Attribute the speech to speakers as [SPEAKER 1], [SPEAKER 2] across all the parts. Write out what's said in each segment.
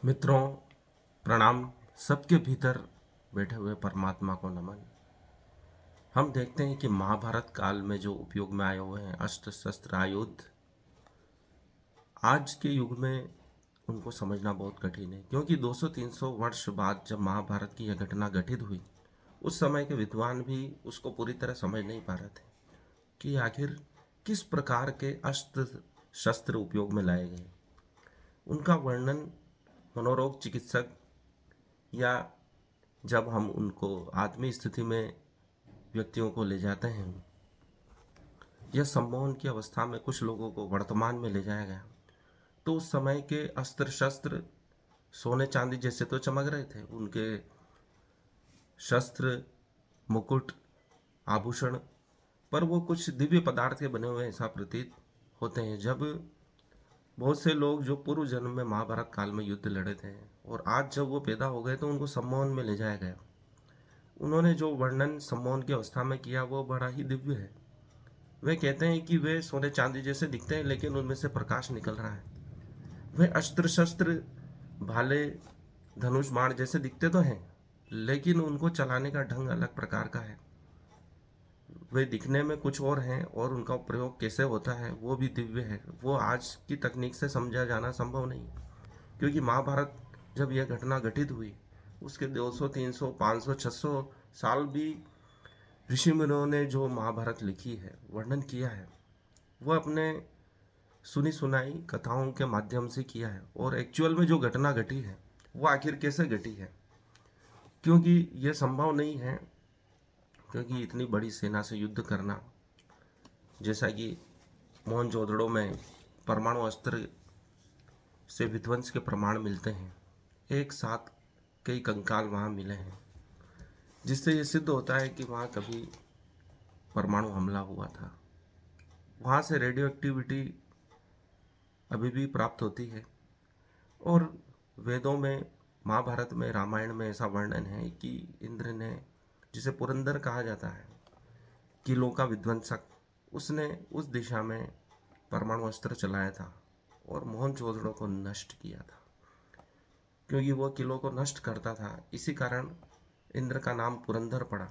[SPEAKER 1] मित्रों, प्रणाम। सबके भीतर बैठे हुए परमात्मा को नमन। हम देखते हैं कि महाभारत काल में जो उपयोग में आए हुए हैं अस्त्र शस्त्र आयुध, आज के युग में उनको समझना बहुत कठिन है, क्योंकि 200-300 वर्ष बाद जब महाभारत की यह घटना घटित हुई, उस समय के विद्वान भी उसको पूरी तरह समझ नहीं पा रहे थे कि आखिर किस प्रकार के अस्त्र शस्त्र उपयोग में लाए गए। उनका वर्णन मनोरोग चिकित्सक या जब हम उनको आत्मीय स्थिति में व्यक्तियों को ले जाते हैं या सम्मोहन की अवस्था में कुछ लोगों को वर्तमान में ले जाया गया, तो उस समय के अस्त्र शस्त्र सोने चांदी जैसे तो चमक रहे थे। उनके शस्त्र, मुकुट, आभूषण पर वो कुछ दिव्य पदार्थ के बने हुए ऐसा प्रतीत होते हैं। जब बहुत से लोग जो पूर्व जन्म में महाभारत काल में युद्ध लड़े थे और आज जब वो पैदा हो गए तो उनको सम्मोहन में ले जाया गया, उन्होंने जो वर्णन सम्मोहन की अवस्था में किया वो बड़ा ही दिव्य है। वे कहते हैं कि वे सोने चांदी जैसे दिखते हैं, लेकिन उनमें से प्रकाश निकल रहा है। वे अस्त्र शस्त्र, भाले, धनुष, बाण जैसे दिखते तो हैं, लेकिन उनको चलाने का ढंग अलग प्रकार का है। वे दिखने में कुछ और हैं और उनका प्रयोग कैसे होता है वो भी दिव्य है। वो आज की तकनीक से समझा जाना संभव नहीं, क्योंकि महाभारत जब यह घटना घटित हुई उसके 200, 300, 500, 600 साल भी ऋषि मुनियों ने जो महाभारत लिखी है, वर्णन किया है, वह अपने सुनी सुनाई कथाओं के माध्यम से किया है। और एक्चुअल में जो घटना घटी है वो आखिर कैसे घटी है, क्योंकि यह संभव नहीं है। क्योंकि इतनी बड़ी सेना से युद्ध करना, जैसा कि मोहनजोदड़ो में परमाणु अस्त्र से विध्वंस के प्रमाण मिलते हैं, एक साथ कई कंकाल वहाँ मिले हैं, जिससे ये सिद्ध होता है कि वहाँ कभी परमाणु हमला हुआ था। वहाँ से रेडियो एक्टिविटी अभी भी प्राप्त होती है। और वेदों में, महाभारत में, रामायण में ऐसा वर्णन है कि इंद्र ने, जिसे पुरंदर कहा जाता है, किलों का विध्वंसक, उसने उस दिशा में परमाणु अस्त्र चलाया था और मोहनजोदड़ो को नष्ट किया था। क्योंकि वह किलों को नष्ट करता था, इसी कारण इंद्र का नाम पुरंदर पड़ा।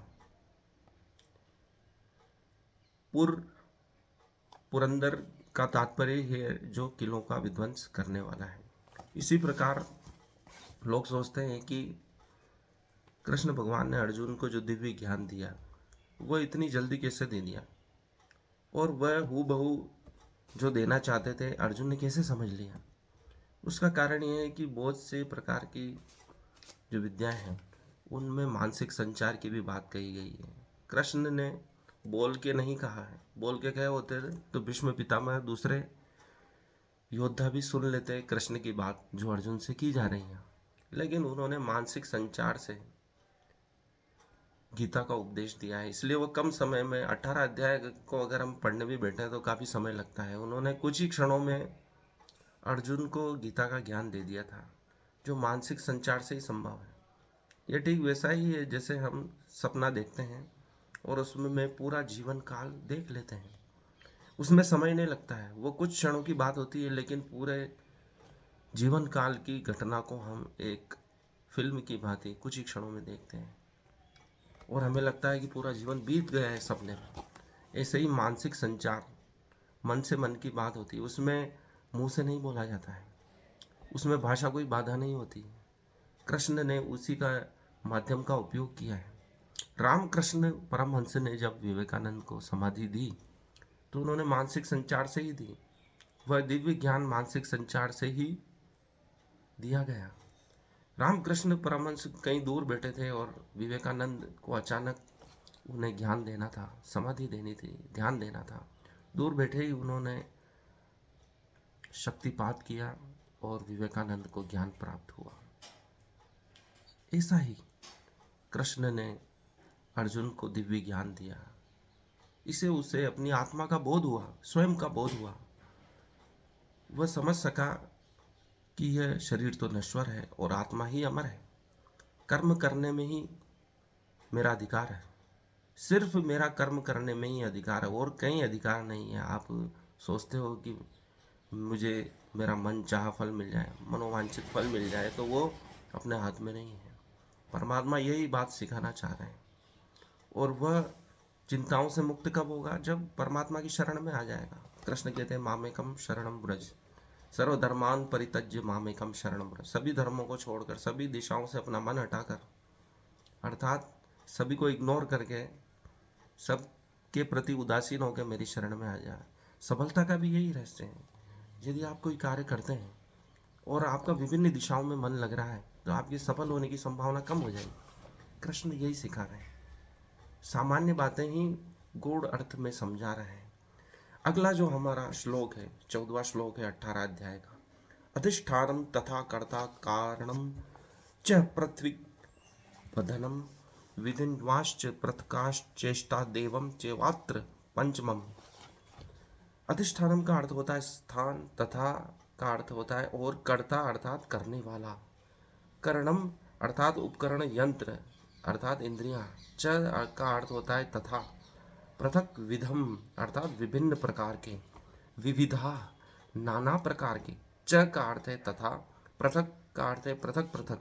[SPEAKER 1] पुरंदर का तात्पर्य है जो किलों का विध्वंस करने वाला है। इसी प्रकार लोग सोचते हैं कि कृष्ण भगवान ने अर्जुन को जो दिव्य ज्ञान दिया वो इतनी जल्दी कैसे दे दिया, और वह हूबहू जो देना चाहते थे अर्जुन ने कैसे समझ लिया। उसका कारण यह है कि बहुत से प्रकार की जो विद्याएं हैं उनमें मानसिक संचार की भी बात कही गई है। कृष्ण ने बोल के नहीं कहा है, बोल के कहे होते तो भीष्म पितामह दूसरे योद्धा भी सुन लेते कृष्ण की बात जो अर्जुन से की जा रही है, लेकिन उन्होंने मानसिक संचार से गीता का उपदेश दिया है। इसलिए वो कम समय में 18 अध्याय को अगर हम पढ़ने भी बैठे तो काफ़ी समय लगता है। उन्होंने कुछ ही क्षणों में अर्जुन को गीता का ज्ञान दे दिया था, जो मानसिक संचार से ही संभव है। ये ठीक वैसा ही है जैसे हम सपना देखते हैं और उसमें पूरा जीवन काल देख लेते हैं। उसमें समय नहीं लगता है, वो कुछ क्षणों की बात होती है, लेकिन पूरे जीवन काल की घटना को हम एक फिल्म की भांति कुछ ही क्षणों में देखते हैं और हमें लगता है कि पूरा जीवन बीत गया है सपने में। ऐसे ही मानसिक संचार, मन से मन की बात होती है, उसमें मुंह से नहीं बोला जाता है, उसमें भाषा कोई बाधा नहीं होती। कृष्ण ने उसी का माध्यम का उपयोग किया है। रामकृष्ण परमहंस ने जब विवेकानंद को समाधि दी तो उन्होंने मानसिक संचार से ही दी। वह दिव्य ज्ञान मानसिक संचार से ही दिया गया। रामकृष्ण परमहंस कहीं दूर बैठे थे और विवेकानंद को अचानक उन्हें ज्ञान देना था, समाधि देनी थी, ध्यान देना था। दूर बैठे ही उन्होंने शक्तिपात किया और विवेकानंद को ज्ञान प्राप्त हुआ। ऐसा ही कृष्ण ने अर्जुन को दिव्य ज्ञान दिया। इसे उसे अपनी आत्मा का बोध हुआ, स्वयं का बोध हुआ। वह समझ सका कि यह शरीर तो नश्वर है और आत्मा ही अमर है। कर्म करने में ही मेरा अधिकार है, सिर्फ मेरा कर्म करने में ही अधिकार है और कहीं अधिकार नहीं है। आप सोचते हो कि मुझे मेरा मन चाहा फल मिल जाए, मनोवांछित फल मिल जाए, तो वो अपने हाथ में नहीं है। परमात्मा यही बात सिखाना चाह रहे हैं। और वह चिंताओं से मुक्त कब होगा? जब परमात्मा की शरण में आ जाएगा। कृष्ण कहते हैं मामेकम शरणम व्रज, सर्वधर्मान परित्यज्य मामेकम शरणम व्रज। सभी धर्मों को छोड़कर, सभी दिशाओं से अपना मन हटाकर, अर्थात सभी को इग्नोर करके, सब के प्रति उदासीन होकर मेरी शरण में आ जाए। सफलता का भी यही रहस्य है। यदि आप कोई कार्य करते हैं और आपका विभिन्न दिशाओं में मन लग रहा है, तो आपकी सफल होने की संभावना कम हो जाएगी। कृष्ण यही सिखा रहे हैं, सामान्य बातें ही गूढ़ अर्थ में समझा रहे हैं। अगला जो हमारा श्लोक है, 14वां श्लोक है 18 अध्याय का। अधिष्ठानम तथा कर्ता कारणम च पृथ्वी वधनम विधिन्वाश्च प्रथकाश्चेष्टा देवम चेवात्र पंचमम। अधिष्ठानम का अर्थ होता है स्थान, तथा का अर्थ होता है और, कर्ता अर्थात करने वाला, करणम अर्थात उपकरण यंत्र अर्थात इंद्रियां, च का अर्थ होता है तथा, पृथक विधम अर्थात विभिन्न प्रकार के, विविधा नाना प्रकार के, च का अर्थ है तथा, पृथक का अर्थ है पृथक पृथक,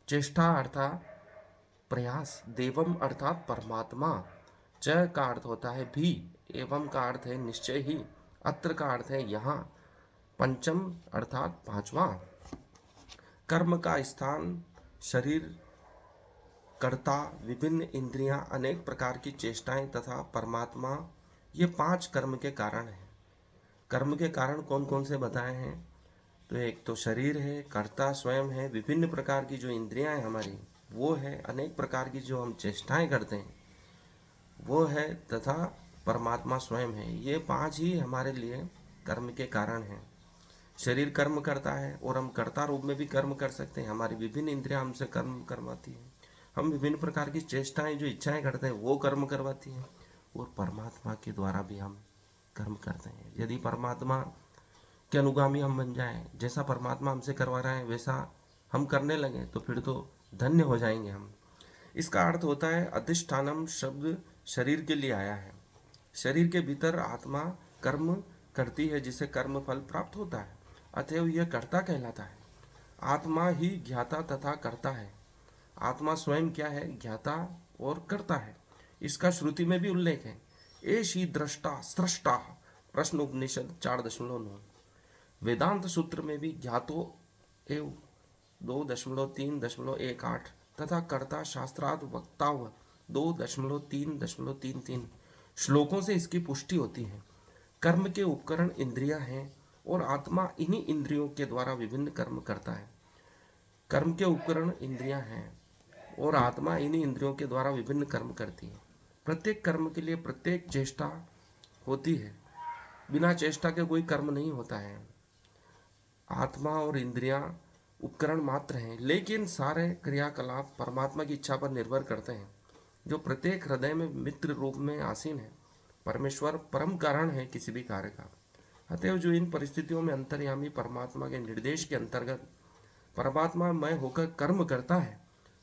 [SPEAKER 1] चेष्टा अर्थात प्रयास, देवम अर्थात परमात्मा, च का अर्थ होता है भी, एवं का अर्थ है निश्चय ही, अत्र का अर्थ है यहाँ, पंचम अर्थात पांचवा। कर्म का स्थान, शरीर, कर्ता, विभिन्न इंद्रियां, अनेक प्रकार की चेष्टाएं तथा परमात्मा, ये 5 कर्म के कारण हैं। कर्म के कारण कौन कौन से बताए हैं? तो एक तो शरीर है, कर्ता स्वयं है, विभिन्न प्रकार की जो इंद्रियां हैं हमारी वो है, अनेक प्रकार की जो हम चेष्टाएं करते हैं वो है, तथा परमात्मा स्वयं है। ये 5 ही हमारे लिए कर्म के कारण हैं। शरीर कर्म करता है और हम कर्ता रूप में भी कर्म कर सकते हैं। हमारी विभिन्न इंद्रियां हमसे कर्म करवाती हैं। हम विभिन्न प्रकार की चेष्टाएं, जो इच्छाएं करते हैं वो कर्म करवाती हैं। और परमात्मा के द्वारा भी हम कर्म करते हैं। यदि परमात्मा के अनुगामी हम बन जाएं, जैसा परमात्मा हमसे करवा रहा है वैसा हम करने लगे, तो फिर तो धन्य हो जाएंगे हम। इसका अर्थ होता है, अधिष्ठानम शब्द शरीर के लिए आया है। शरीर के भीतर आत्मा कर्म करती है, जिसे कर्म फल प्राप्त होता है, अतएव यह कर्ता कहलाता है। आत्मा ही ज्ञाता तथा कर्ता है। आत्मा स्वयं क्या है? ज्ञाता और कर्ता है। इसका श्रुति में भी उल्लेख है, एषी दृष्टा सृष्टा, प्रश्न उपनिषद 4.9। वेदांत सूत्र में भी ज्ञातो एव 2.3.18 तथा कर्ता शास्त्रार्थ वक्ताव 2.3.33 श्लोकों से इसकी पुष्टि होती है। कर्म के उपकरण इंद्रियां हैं और आत्मा इन्हीं इंद्रियों के द्वारा विभिन्न कर्म करता है। कर्म के उपकरण इंद्रियां हैं और आत्मा इन्हीं इंद्रियों के द्वारा विभिन्न कर्म करती है। प्रत्येक कर्म के लिए प्रत्येक चेष्टा होती है। बिना चेष्टा के कोई कर्म नहीं होता है। आत्मा और इंद्रियां उपकरण मात्र हैं, लेकिन सारे क्रियाकलाप परमात्मा की इच्छा पर निर्भर करते हैं, जो प्रत्येक हृदय में मित्र रूप में आसीन है। परमेश्वर परम कारण है किसी भी कार्य का। अतएव जो इन परिस्थितियों में अंतर्यामी परमात्मा के निर्देश के अंतर्गत परमात्मा मय होकर कर्म करता है,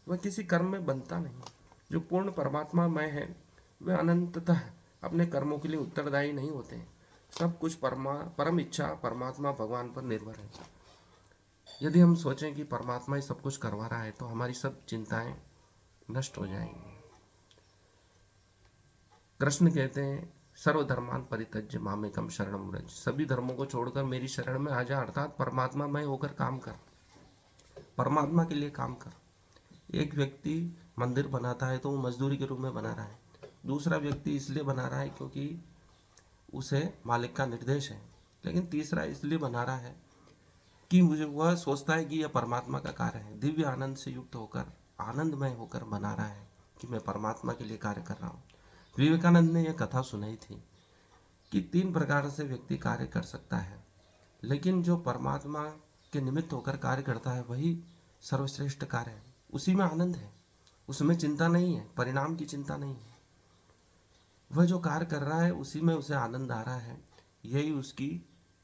[SPEAKER 1] वह किसी कर्म में बनता नहीं। जो पूर्ण परमात्मा मय है वह अनंततः अपने कर्मों के लिए उत्तरदायी नहीं होते हैं। सब कुछ परम इच्छा परमात्मा भगवान पर निर्भर है। यदि हम सोचें कि परमात्मा ही सब कुछ करवा रहा है, तो हमारी सब चिंताएं नष्ट हो जाएंगी। कृष्ण कहते हैं सर्वधर्मान परित्यज्य मामेकम शरणम व्रज, सभी धर्मों को छोड़कर मेरी शरण में आ जा, अर्थात परमात्मा मय होकर काम कर, परमात्मा के लिए काम कर। एक व्यक्ति मंदिर बनाता है तो वो मजदूरी के रूप में बना रहा है। दूसरा व्यक्ति इसलिए बना रहा है क्योंकि उसे मालिक का निर्देश है। लेकिन तीसरा इसलिए बना रहा है कि मुझे, वह सोचता है कि यह परमात्मा का कार्य है। दिव्य आनंद से युक्त होकर, आनंदमय होकर बना रहा है कि मैं परमात्मा के लिए कार्य कर रहा हूँ। विवेकानंद ने यह कथा सुनाई थी कि 3 प्रकार से व्यक्ति कार्य कर सकता है, लेकिन जो परमात्मा के निमित्त होकर कार्य करता है वही सर्वश्रेष्ठ कार्य है। उसी में आनंद है, उसमें चिंता नहीं है, परिणाम की चिंता नहीं है। वह जो कार्य कर रहा है उसी में उसे आनंद आ रहा है। यही उसकी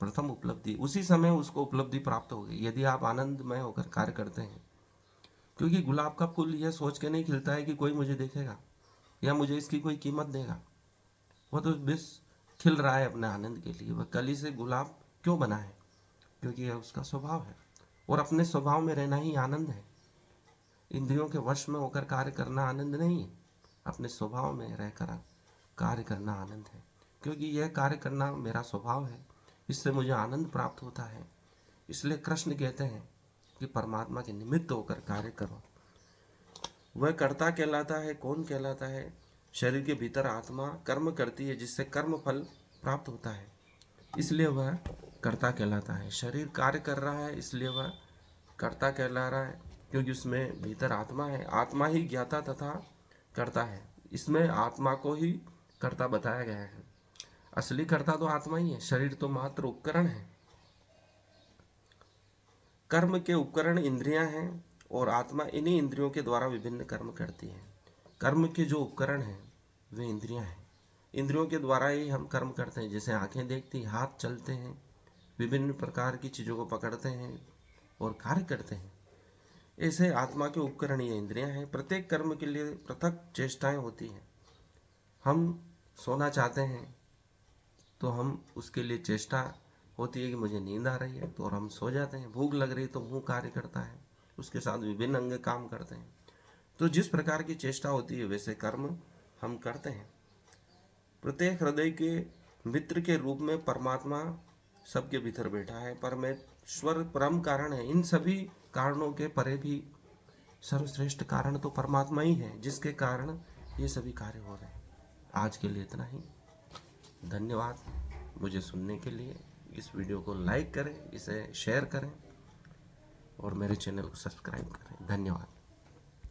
[SPEAKER 1] प्रथम उपलब्धि, उसी समय उसको उपलब्धि प्राप्त हो गई। यदि आप आनंदमय होकर कार्य करते हैं, क्योंकि गुलाब का फूल यह सोच के नहीं खिलता है कि कोई मुझे देखेगा या मुझे इसकी कोई कीमत देगा। वह तो बस खिल रहा है अपने आनंद के लिए। वह कली से गुलाब क्यों बना है? क्योंकि यह उसका स्वभाव है। और अपने स्वभाव में रहना ही आनंद है। इंद्रियों के वश में होकर कार्य करना आनंद नहीं है, अपने स्वभाव में रहकर कार्य करना आनंद है। क्योंकि यह कार्य करना मेरा स्वभाव है, इससे मुझे आनंद प्राप्त होता है। इसलिए कृष्ण कहते हैं कि परमात्मा के निमित्त होकर कार्य करो। वह कर्ता कहलाता है। कौन कहलाता है? शरीर के भीतर आत्मा कर्म करती है, जिससे कर्म फल प्राप्त होता है, इसलिए वह कर्ता कहलाता है। शरीर कार्य कर रहा है, इसलिए वह कर्ता कहला रहा है, क्योंकि उसमें भीतर आत्मा है। आत्मा ही ज्ञाता तथा कर्ता है। इसमें आत्मा को ही कर्ता बताया गया है। असली कर्ता तो आत्मा ही है, शरीर तो मात्र उपकरण है। कर्म के उपकरण इंद्रियां हैं और आत्मा इन्हीं इंद्रियों के द्वारा विभिन्न कर्म करती है। कर्म के जो उपकरण हैं वे इंद्रियां हैं। इंद्रियों के द्वारा ही हम कर्म करते हैं। जैसे आंखें देखती, हाथ चलते हैं, विभिन्न प्रकार की चीज़ों को पकड़ते हैं और कार्य करते हैं। ऐसे आत्मा के उपकरण ये इंद्रियां हैं। प्रत्येक कर्म के लिए पृथक चेष्टाएं होती हैं। हम सोना चाहते हैं तो हम उसके लिए चेष्टा होती है कि मुझे नींद आ रही है, तो और हम सो जाते हैं। भूख लग रही तो मुंह कार्य करता है, उसके साथ विभिन्न अंग काम करते हैं। तो जिस प्रकार की चेष्टा होती है वैसे कर्म हम करते हैं। प्रत्येक हृदय के मित्र के रूप में परमात्मा सबके भीतर बैठा है। परमेश्वर परम कारण है। इन सभी कारणों के परे भी सर्वश्रेष्ठ कारण तो परमात्मा ही है, जिसके कारण ये सभी कार्य हो रहे हैं। आज के लिए इतना ही। धन्यवाद मुझे सुनने के लिए। इस वीडियो को लाइक करें, इसे शेयर करें और मेरे चैनल को सब्सक्राइब करें। धन्यवाद।